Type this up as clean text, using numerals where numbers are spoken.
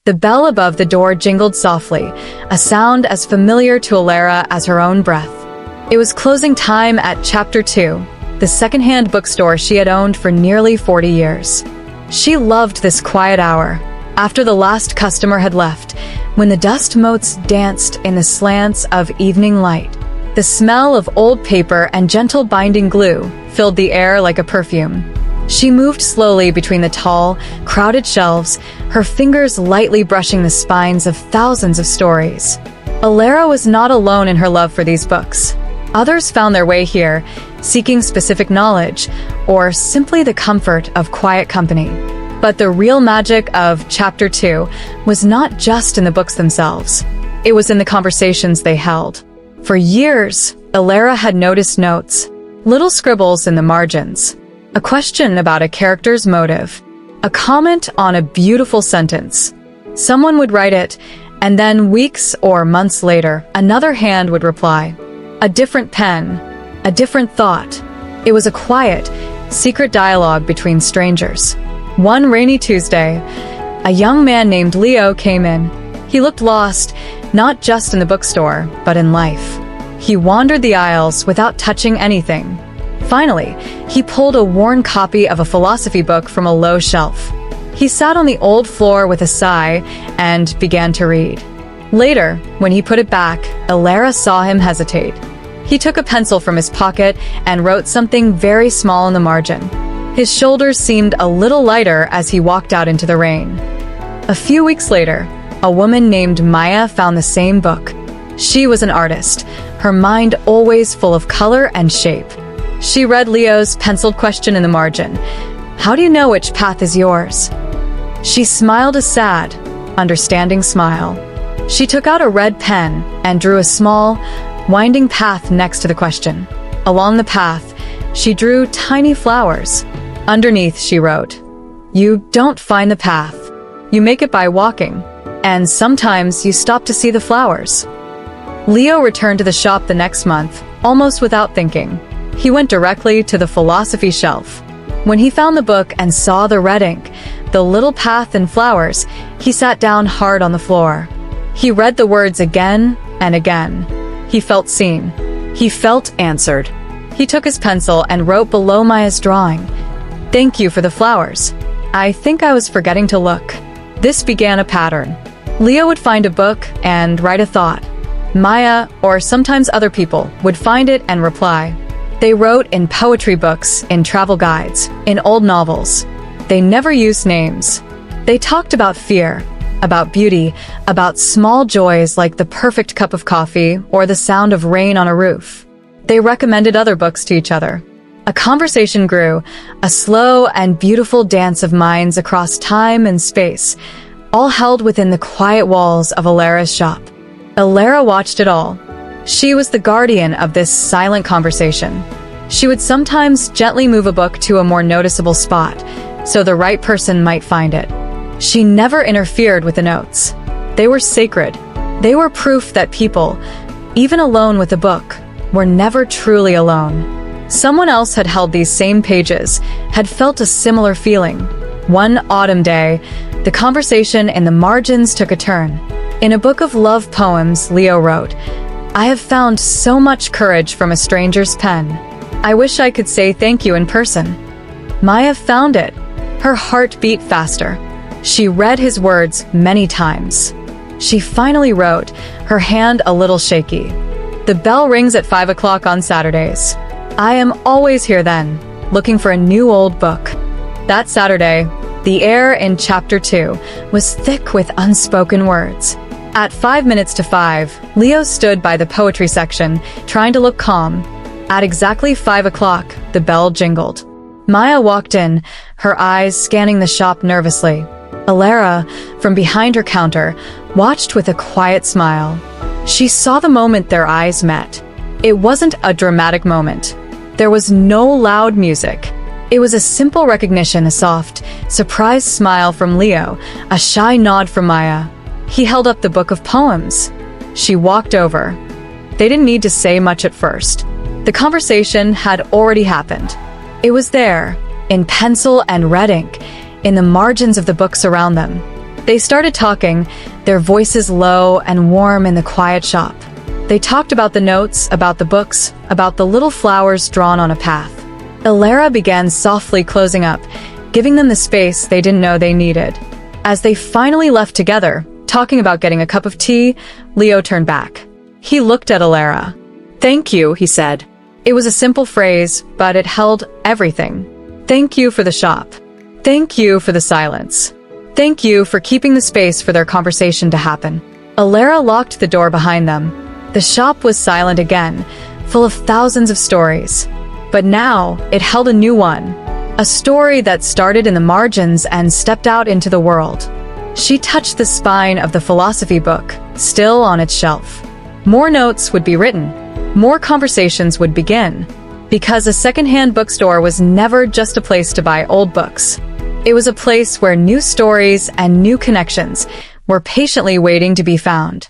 The bell above the door jingled softly, a sound as familiar to Alara as her own breath. It was closing time at Chapter 2, the secondhand bookstore she had owned for nearly 40 years. She loved this quiet hour, after the last customer had left, when the dust motes danced in the slants of evening light. The smell of old paper and gentle binding glue filled the air like a perfume. She moved slowly between the tall, crowded shelves, her fingers lightly brushing the spines of thousands of stories. Alara was not alone in her love for these books. Others found their way here, seeking specific knowledge, or simply the comfort of quiet company. But the real magic of Chapter 2 was not just in the books themselves. It was in the conversations they held. For years, Alara had noticed notes, little scribbles in the margins, a question about a character's motive, a comment on a beautiful sentence. Someone would write it, and then weeks or months later, another hand would reply. A different pen, a different thought. It was a quiet, secret dialogue between strangers. One rainy Tuesday, a young man named Leo came in. He looked lost, not just in the bookstore, but in life. He wandered the aisles without touching anything. Finally, he pulled a worn copy of a philosophy book from a low shelf. He sat on the old floor with a sigh and began to read. Later, when he put it back, Alara saw him hesitate. He took a pencil from his pocket and wrote something very small in the margin. His shoulders seemed a little lighter as he walked out into the rain. A few weeks later, a woman named Maya found the same book. She was an artist, her mind always full of color and shape. She read Leo's penciled question in the margin. How do you know which path is yours? She smiled a sad, understanding smile. She took out a red pen and drew a small, winding path next to the question. Along the path, she drew tiny flowers. Underneath, she wrote, "You don't find the path. You make it by walking. And sometimes you stop to see the flowers." Leo returned to the shop the next month, almost without thinking. He went directly to the philosophy shelf. When he found the book and saw the red ink, the little path and flowers, he sat down hard on the floor. He read the words again and again. He felt seen. He felt answered. He took his pencil and wrote below Maya's drawing, "Thank you for the flowers. I think I was forgetting to look." This began a pattern. Leo would find a book and write a thought. Maya, or sometimes other people, would find it and reply. They wrote in poetry books, in travel guides, in old novels. They never used names. They talked about fear, about beauty, about small joys like the perfect cup of coffee or the sound of rain on a roof. They recommended other books to each other. A conversation grew, a slow and beautiful dance of minds across time and space, all held within the quiet walls of Alara's shop. Alara watched it all. She was the guardian of this silent conversation. She would sometimes gently move a book to a more noticeable spot, so the right person might find it. She never interfered with the notes. They were sacred. They were proof that people, even alone with a book, were never truly alone. Someone else had held these same pages, had felt a similar feeling. One autumn day, the conversation in the margins took a turn. In a book of love poems, Leo wrote, "I have found so much courage from a stranger's pen. I wish I could say thank you in person." Maya found it. Her heart beat faster. She read his words many times. She finally wrote, her hand a little shaky. "The bell rings at 5 o'clock on Saturdays. I am always here then, looking for a new old book." That Saturday, the air in Chapter 2 was thick with unspoken words. At 5 minutes to 5, Leo stood by the poetry section, trying to look calm. At exactly 5 o'clock, the bell jingled. Maya walked in, her eyes scanning the shop nervously. Alara, from behind her counter, watched with a quiet smile. She saw the moment their eyes met. It wasn't a dramatic moment. There was no loud music. It was a simple recognition, a soft, surprised smile from Leo, a shy nod from Maya. He held up the book of poems. She walked over. They didn't need to say much at first. The conversation had already happened. It was there, in pencil and red ink, in the margins of the books around them. They started talking, their voices low and warm in the quiet shop. They talked about the notes, about the books, about the little flowers drawn on a path. Alara began softly closing up, giving them the space they didn't know they needed. As they finally left together, talking about getting a cup of tea, Leo turned back. He looked at Alara. "Thank you," he said. It was a simple phrase, but it held everything. Thank you for the shop. Thank you for the silence. Thank you for keeping the space for their conversation to happen. Alara locked the door behind them. The shop was silent again, full of thousands of stories. But now, it held a new one. A story that started in the margins and stepped out into the world. She touched the spine of the philosophy book, still on its shelf. More notes would be written. More conversations would begin. Because a secondhand bookstore was never just a place to buy old books. It was a place where new stories and new connections were patiently waiting to be found.